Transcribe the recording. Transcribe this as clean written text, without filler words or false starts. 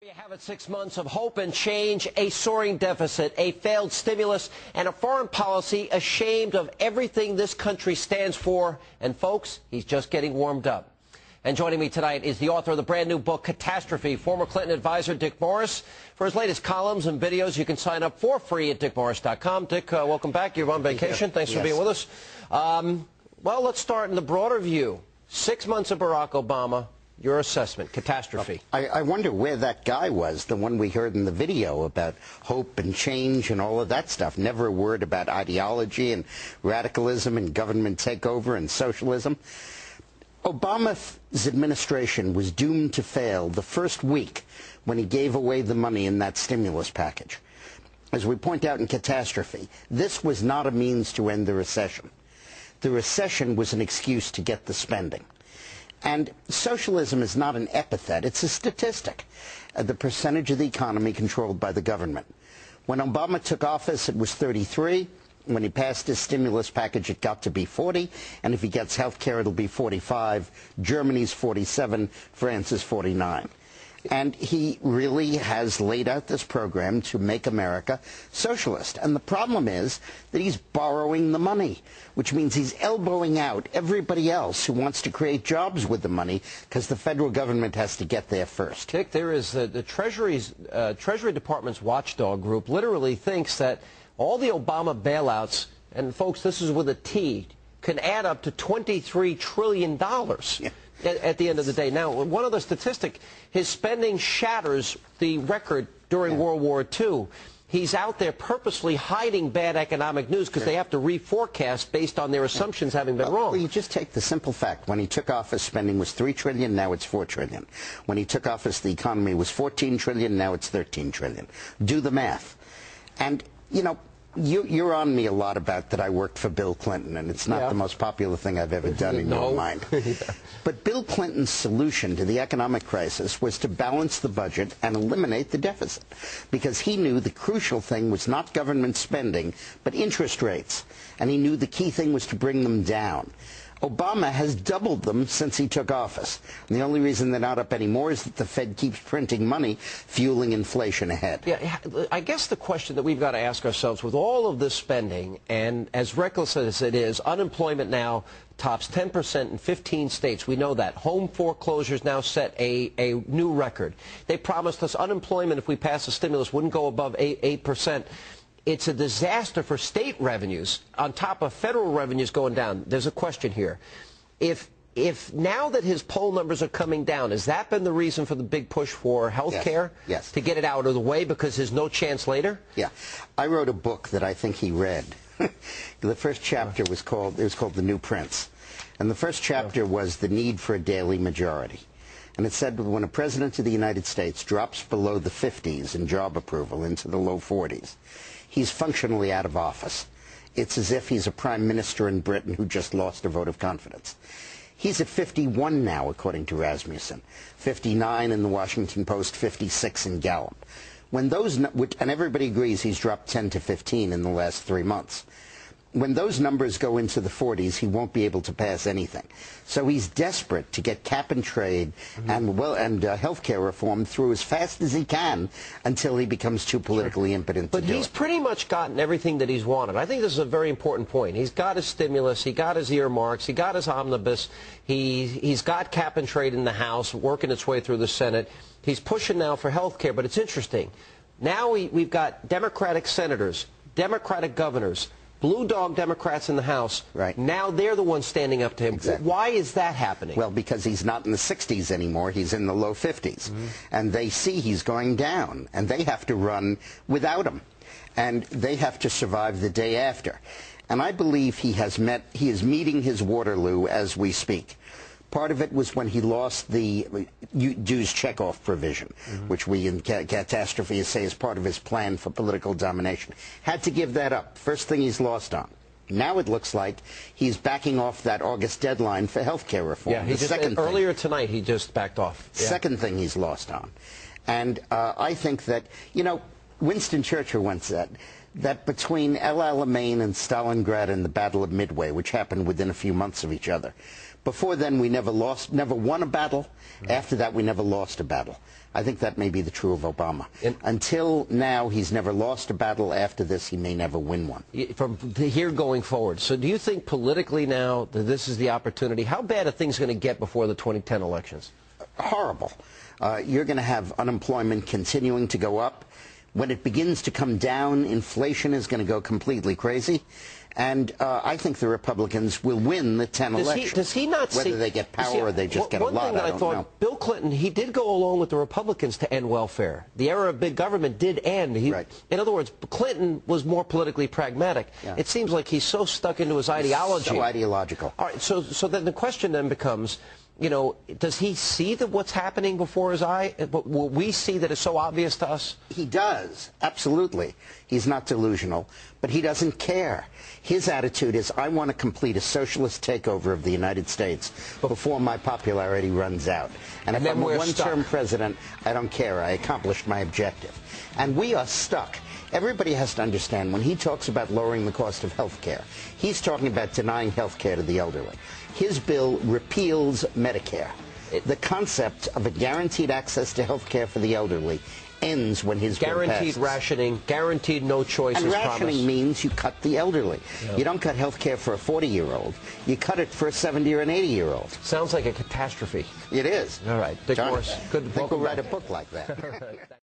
You have it, 6 months of hope and change, a soaring deficit, a failed stimulus, and a foreign policy ashamed of everything this country stands for. And folks, he's just getting warmed up. And joining me tonight is the author of the brand new book, Catastrophe, former Clinton advisor Dick Morris. For his latest columns and videos, you can sign up for free at dickmorris.com. Dick, welcome back. You're on vacation. Thanks for being with us. Well, let's start in the broader view. 6 months of Barack Obama. Your assessment, catastrophe. I wonder where that guy was, the one we heard in the video about hope and change and all of that stuff. Never a word about ideology and radicalism and government takeover and socialism. Obama's administration was doomed to fail the first week when he gave away the money in that stimulus package. As we point out in Catastrophe, this was not a means to end the recession. The recession was an excuse to get the spending. And socialism is not an epithet, it's a statistic, the percentage of the economy controlled by the government. When Obama took office, it was 33. When he passed his stimulus package, it got to be 40. And if he gets health care, it'll be 45. Germany's 47. France is 49. And he really has laid out this program to make America socialist. And the problem is that he's borrowing the money, which means he's elbowing out everybody else who wants to create jobs with the money, because the federal government has to get there first. Dick, there is the Treasury Department's watchdog group literally thinks that all the Obama bailouts, and folks, this is with a T, can add up to $23 trillion. Yeah. At the end of the day. Now, one other statistic, his spending shatters the record during World War II. He's out there purposely hiding bad economic news because they have to reforecast based on their assumptions having been wrong. Well, you just take the simple fact. When he took office, spending was $3 trillion, now it's $4 trillion. When he took office, the economy was $14 trillion, now it's $13 trillion. Do the math. And, you know, you're on me a lot about that I worked for Bill Clinton, and it's not the most popular thing I've ever done in your mind. But Bill Clinton's solution to the economic crisis was to balance the budget and eliminate the deficit, because he knew the crucial thing was not government spending, but interest rates. And he knew the key thing was to bring them down. Obama has doubled them since he took office. And the only reason they're not up anymore is that the Fed keeps printing money, fueling inflation ahead. Yeah, I guess the question that we've got to ask ourselves, with all of this spending, and as reckless as it is, unemployment now tops 10% in 15 states. We know that. Home foreclosures now set a new record. They promised us unemployment, if we pass the stimulus, wouldn't go above 8%. It's a disaster for state revenues on top of federal revenues going down. There's a question here. If now that his poll numbers are coming down, has that been the reason for the big push for health care? Yes. To get it out of the way because there's no chance later? Yeah. I wrote a book that I think he read. The first chapter was called The New Prince. And the first chapter was the need for a daily majority. And it said when a president of the United States drops below the 50s in job approval into the low 40s, he's functionally out of office. It's as if he's a prime minister in Britain who just lost a vote of confidence. He's at 51 now, according to Rasmussen, 59 in the Washington Post, 56 in Gallup. When those, and everybody agrees he's dropped 10 to 15 in the last 3 months. When those numbers go into the 40s, he won't be able to pass anything. So he's desperate to get cap and trade and health care reform through as fast as he can until he becomes too politically impotent to do it. But he's pretty much gotten everything that he's wanted. I think this is a very important point. He's got his stimulus, he got his earmarks, he got his omnibus, he's got cap and trade in the House, working its way through the Senate. He's pushing now for health care, but it's interesting. Now we've got Democratic senators, Democratic governors, blue dog Democrats in the House. Right. Now they're the ones standing up to him. Exactly. Why is that happening? Well, because he's not in the 60s anymore. He's in the low 50s. And they see he's going down, and they have to run without him. And they have to survive the day after. And I believe he is meeting his Waterloo as we speak. Part of it was when he lost the dues checkoff provision, which we in Catastrophe say is part of his plan for political domination. Had to give that up. First thing he's lost on. Now it looks like he's backing off that August deadline for health care reform. Yeah, earlier tonight he just backed off. Yeah. Second thing he's lost on. And I think that, you know, Winston Churchill once said that between El Alamein and Stalingrad and the Battle of Midway, which happened within a few months of each other, Before then, we never won a battle. After that, we never lost a battle. I think that may be the true of Obama. Until now, he's never lost a battle. After this, he may never win one. From here going forward, so do you think politically now that this is the opportunity? How bad are things going to get before the 2010 elections? Horrible. You're going to have unemployment continuing to go up. When it begins to come down, inflation is going to go completely crazy. And I think the Republicans will win the 10 elections. Does he not see... Whether they get power or they just get a lot, One thing that I don't know. Bill Clinton, he did go along with the Republicans to end welfare. The era of big government did end. Right. In other words, Clinton was more politically pragmatic. Yeah. It seems like he's so stuck into his ideology. So ideological. All right, so then the question then becomes, you know, does he see what's happening before his eye? Will we see that it's so obvious to us? He does, absolutely. He's not delusional, but he doesn't care. His attitude is, I want to complete a socialist takeover of the United States before my popularity runs out. And if I'm a one-term president, I don't care. I accomplished my objective. And we are stuck. Everybody has to understand, when he talks about lowering the cost of health care, he's talking about denying health care to the elderly. His bill repeals Medicare. The concept of a guaranteed access to health care for the elderly ends when his bill passes. Guaranteed rationing, guaranteed no choice. And rationing means you cut the elderly. Yeah. You don't cut health care for a 40-year-old. You cut it for a 70 or an 80-year-old. Sounds like a catastrophe. It is. All right. Dick Morris, good. I think we'll write a book like that.